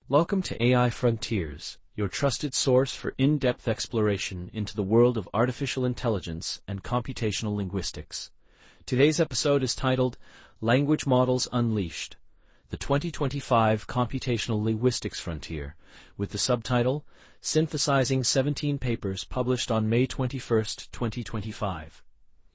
Welcome to AI Frontiers, your trusted source for in-depth exploration into the world of artificial intelligence and computational linguistics. Today's episode is titled Language Models Unleashed, the 2025 Computational Linguistics Frontier, with the subtitle Synthesizing 17 Papers published on May 21, 2025.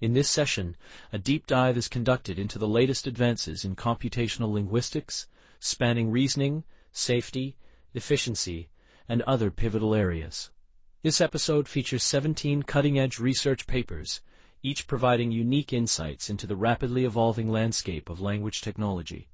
In this session, a deep dive is conducted into the latest advances in computational linguistics, spanning reasoning, safety, efficiency, and other pivotal areas. This episode features 17 cutting-edge research papers, each providing unique insights into the rapidly evolving landscape of language technology.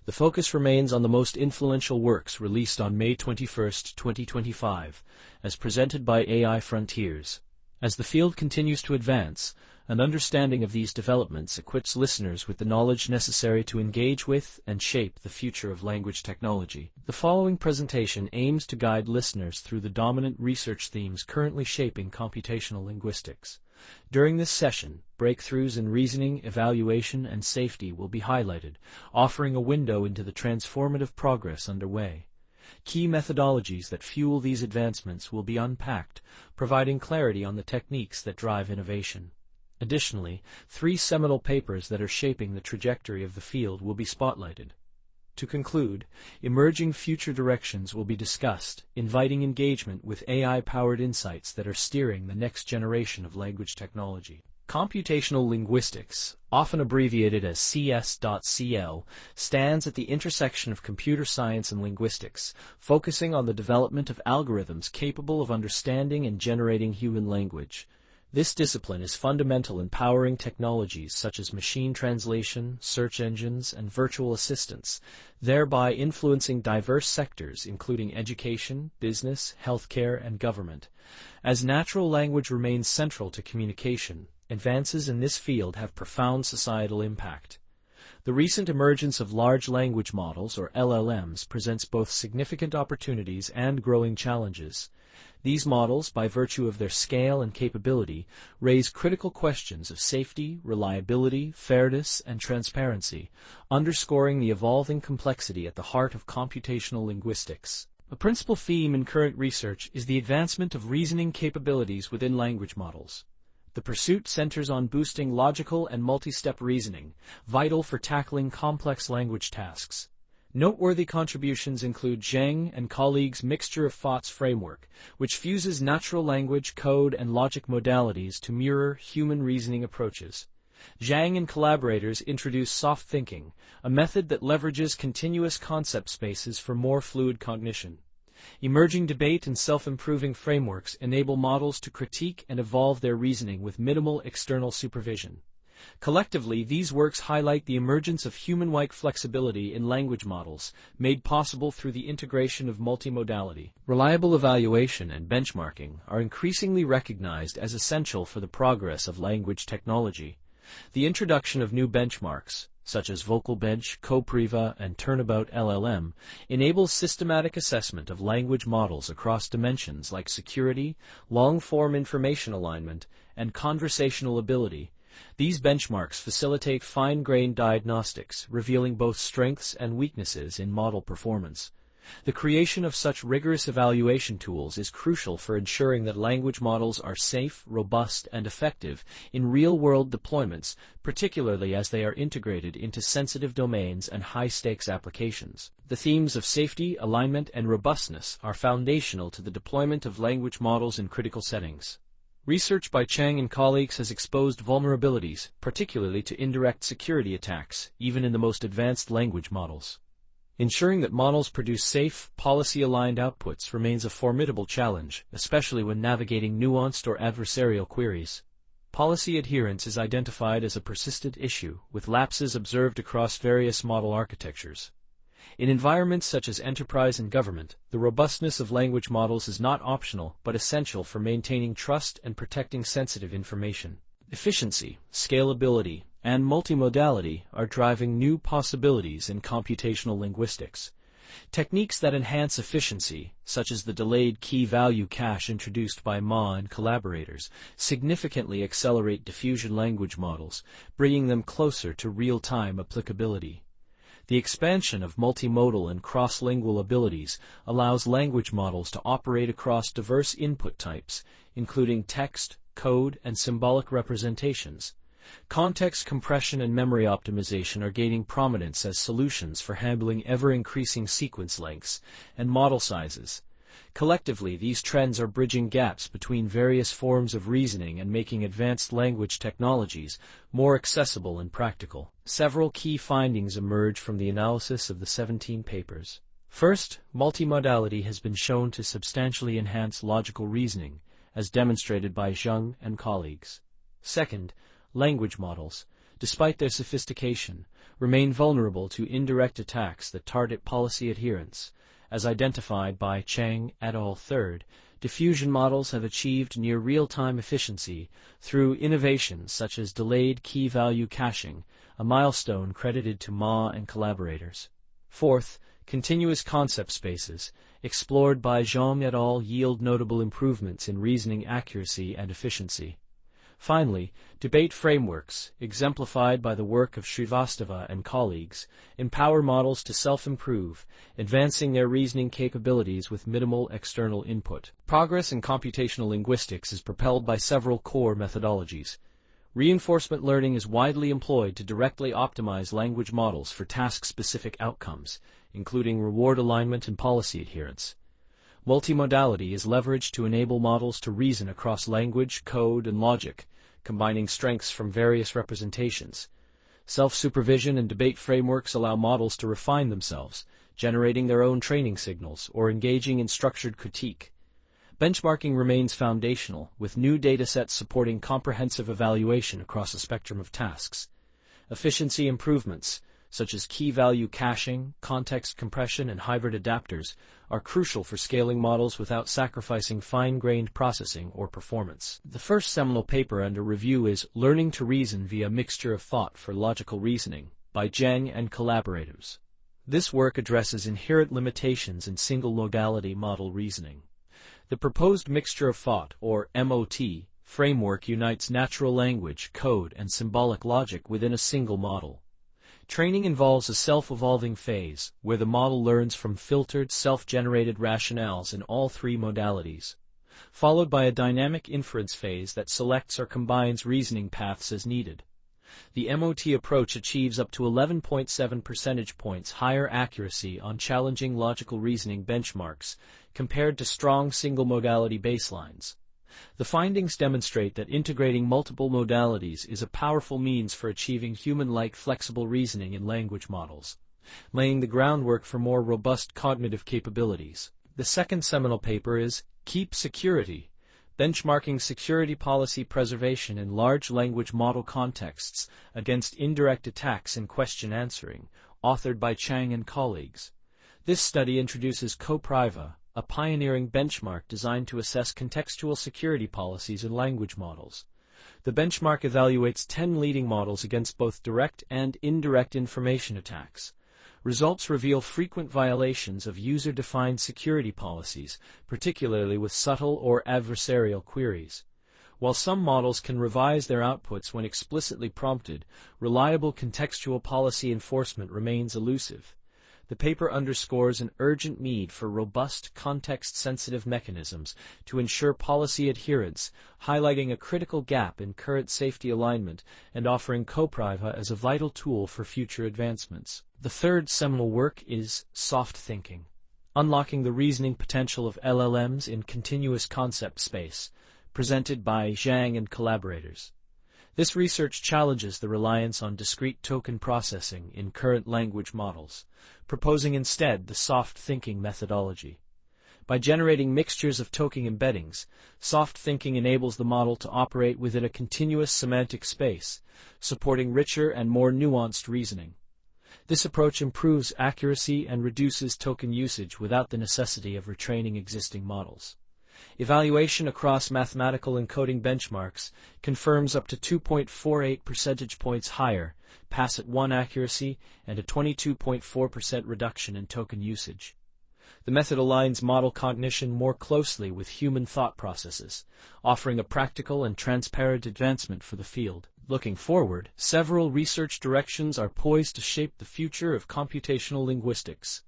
The focus remains on the most influential works released on May 21, 2025, as presented by AI Frontiers. As the field continues to advance, an understanding of these developments equips listeners with the knowledge necessary to engage with and shape the future of language technology. The following presentation aims to guide listeners through the dominant research themes currently shaping computational linguistics. During this session, breakthroughs in reasoning, evaluation, and safety will be highlighted, offering a window into the transformative progress underway. Key methodologies that fuel these advancements will be unpacked, providing clarity on the techniques that drive innovation. Additionally, 3 seminal papers that are shaping the trajectory of the field will be spotlighted. To conclude, emerging future directions will be discussed, inviting engagement with AI-powered insights that are steering the next generation of language technology. Computational linguistics, often abbreviated as cs.CL, stands at the intersection of computer science and linguistics, focusing on the development of algorithms capable of understanding and generating human language. This discipline is fundamental in powering technologies such as machine translation, search engines, and virtual assistants, thereby influencing diverse sectors including education, business, healthcare, and government. As natural language remains central to communication, advances in this field have profound societal impact. The recent emergence of large language models, or LLMs, presents both significant opportunities and growing challenges. These models, by virtue of their scale and capability, raise critical questions of safety, reliability, fairness, and transparency, underscoring the evolving complexity at the heart of computational linguistics. A principal theme in current research is the advancement of reasoning capabilities within language models. The pursuit centers on boosting logical and multi-step reasoning, vital for tackling complex language tasks. Noteworthy contributions include Zhang and colleagues' mixture of thoughts framework, which fuses natural language, code, and logic modalities to mirror human reasoning approaches. Zhang and collaborators introduce soft thinking, a method that leverages continuous concept spaces for more fluid cognition. Emerging debate and self-improving frameworks enable models to critique and evolve their reasoning with minimal external supervision. Collectively, these works highlight the emergence of human-like flexibility in language models, made possible through the integration of multimodality. Reliable evaluation and benchmarking are increasingly recognized as essential for the progress of language technology. The introduction of new benchmarks, such as VocalBench, Copriva, and Turnabout LLM, enables systematic assessment of language models across dimensions like security, long-form information alignment, and conversational ability. These benchmarks facilitate fine-grained diagnostics, revealing both strengths and weaknesses in model performance. The creation of such rigorous evaluation tools is crucial for ensuring that language models are safe, robust, and effective in real-world deployments, particularly as they are integrated into sensitive domains and high-stakes applications. The themes of safety, alignment, and robustness are foundational to the deployment of language models in critical settings. Research by Chang and colleagues has exposed vulnerabilities, particularly to indirect security attacks, even in the most advanced language models. Ensuring that models produce safe, policy-aligned outputs remains a formidable challenge, especially when navigating nuanced or adversarial queries. Policy adherence is identified as a persistent issue, with lapses observed across various model architectures. In environments such as enterprise and government, the robustness of language models is not optional but essential for maintaining trust and protecting sensitive information. Efficiency, scalability, and multimodality are driving new possibilities in computational linguistics. Techniques that enhance efficiency, such as the delayed key-value cache introduced by Ma and collaborators, significantly accelerate diffusion language models, bringing them closer to real-time applicability. The expansion of multimodal and cross-lingual abilities allows language models to operate across diverse input types, including text, code, and symbolic representations. Context compression and memory optimization are gaining prominence as solutions for handling ever-increasing sequence lengths and model sizes. Collectively, these trends are bridging gaps between various forms of reasoning and making advanced language technologies more accessible and practical. Several key findings emerge from the analysis of the 17 papers. First, multimodality has been shown to substantially enhance logical reasoning, as demonstrated by Zhang and colleagues. Second, language models, despite their sophistication, remain vulnerable to indirect attacks that target policy adherence. As identified by Chang et al. Third, diffusion models have achieved near real-time efficiency through innovations such as delayed key-value caching, a milestone credited to Ma and collaborators. Fourth, continuous concept spaces, explored by Zhang et al. Yield notable improvements in reasoning accuracy and efficiency. Finally, debate frameworks, exemplified by the work of Srivastava and colleagues, empower models to self-improve, advancing their reasoning capabilities with minimal external input. Progress in computational linguistics is propelled by several core methodologies. Reinforcement learning is widely employed to directly optimize language models for task-specific outcomes, including reward alignment and policy adherence. Multimodality is leveraged to enable models to reason across language, code, and logic, combining strengths from various representations. Self-supervision and debate frameworks allow models to refine themselves, generating their own training signals or engaging in structured critique. Benchmarking remains foundational, with new datasets supporting comprehensive evaluation across a spectrum of tasks. Efficiency improvements, such as key-value caching, context compression, and hybrid adapters, are crucial for scaling models without sacrificing fine-grained processing or performance. The first seminal paper under review is Learning to Reason via Mixture of Thought for Logical Reasoning by Zhang and collaborators. This work addresses inherent limitations in single-modality model reasoning. The proposed mixture of thought, or MOT, framework unites natural language, code, and symbolic logic within a single model. Training involves a self-evolving phase, where the model learns from filtered, self-generated rationales in all three modalities, followed by a dynamic inference phase that selects or combines reasoning paths as needed. The MOT approach achieves up to 11.7 percentage points higher accuracy on challenging logical reasoning benchmarks compared to strong single-modality baselines. The findings demonstrate that integrating multiple modalities is a powerful means for achieving human-like flexible reasoning in language models, laying the groundwork for more robust cognitive capabilities. The second seminal paper is Keep Security, Benchmarking Security Policy Preservation in Large Language Model Contexts Against Indirect Attacks in Question Answering, authored by Chang and colleagues. This study introduces CoPriva, a pioneering benchmark designed to assess contextual security policies in language models. The benchmark evaluates 10 leading models against both direct and indirect information attacks. Results reveal frequent violations of user-defined security policies, particularly with subtle or adversarial queries. While some models can revise their outputs when explicitly prompted, reliable contextual policy enforcement remains elusive. The paper underscores an urgent need for robust, context-sensitive mechanisms to ensure policy adherence, highlighting a critical gap in current safety alignment and offering CoPriva as a vital tool for future advancements. The third seminal work is Soft Thinking, Unlocking the Reasoning Potential of LLMs in Continuous Concept Space, presented by Zhang and collaborators. This research challenges the reliance on discrete token processing in current language models, proposing instead the soft thinking methodology. By generating mixtures of token embeddings, soft thinking enables the model to operate within a continuous semantic space, supporting richer and more nuanced reasoning. This approach improves accuracy and reduces token usage without the necessity of retraining existing models. Evaluation across mathematical encoding benchmarks confirms up to 2.48 percentage points higher pass-at-1 accuracy and a 22.4% reduction in token usage. The method aligns model cognition more closely with human thought processes, offering a practical and transparent advancement for the field. Looking forward, several research directions are poised to shape the future of computational linguistics.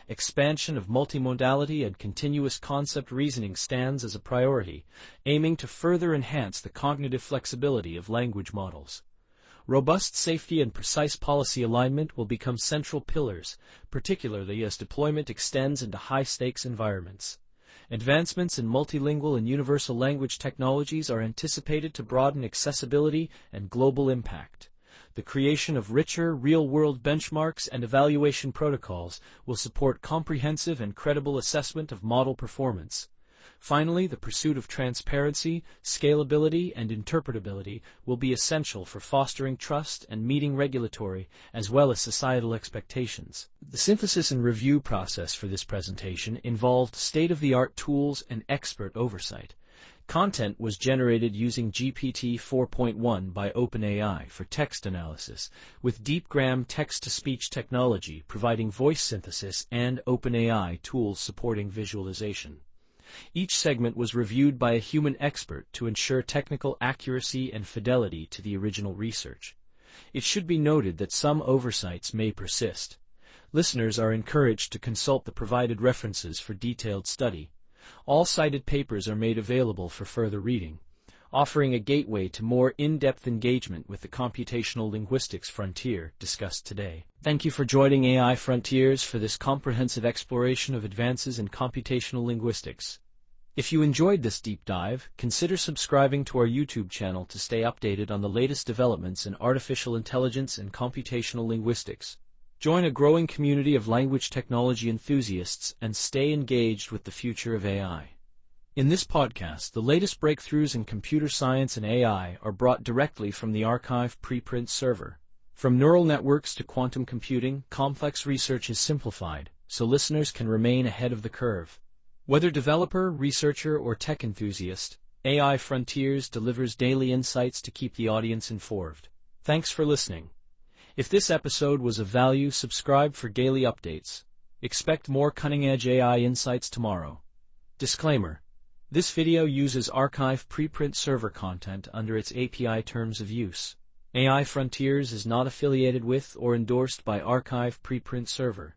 Expansion of multimodality and continuous concept reasoning stands as a priority, aiming to further enhance the cognitive flexibility of language models. Robust safety and precise policy alignment will become central pillars, particularly as deployment extends into high-stakes environments. Advancements in multilingual and universal language technologies are anticipated to broaden accessibility and global impact. The creation of richer, real-world benchmarks and evaluation protocols will support comprehensive and credible assessment of model performance. Finally, the pursuit of transparency, scalability, and interpretability will be essential for fostering trust and meeting regulatory as well as societal expectations. The synthesis and review process for this presentation involved state-of-the-art tools and expert oversight. Content was generated using GPT 4.1 by OpenAI for text analysis, with Deepgram text-to-speech technology providing voice synthesis and OpenAI tools supporting visualization. Each segment was reviewed by a human expert to ensure technical accuracy and fidelity to the original research. It should be noted that some oversights may persist. Listeners are encouraged to consult the provided references for detailed study. All cited papers are made available for further reading, offering a gateway to more in-depth engagement with the computational linguistics frontier discussed today. Thank you for joining AI Frontiers for this comprehensive exploration of advances in computational linguistics. If you enjoyed this deep dive, consider subscribing to our YouTube channel to stay updated on the latest developments in artificial intelligence and computational linguistics. Join a growing community of language technology enthusiasts and stay engaged with the future of AI. In this podcast, the latest breakthroughs in computer science and AI are brought directly from the arXiv preprint server. From neural networks to quantum computing, complex research is simplified, so listeners can remain ahead of the curve. Whether developer, researcher, or tech enthusiast, AI Frontiers delivers daily insights to keep the audience informed. Thanks for listening. If this episode was of value, subscribe for daily updates. Expect more cutting-edge AI insights tomorrow. Disclaimer: this video uses arXiv preprint server content under its API terms of use. AI Frontiers is not affiliated with or endorsed by arXiv preprint server.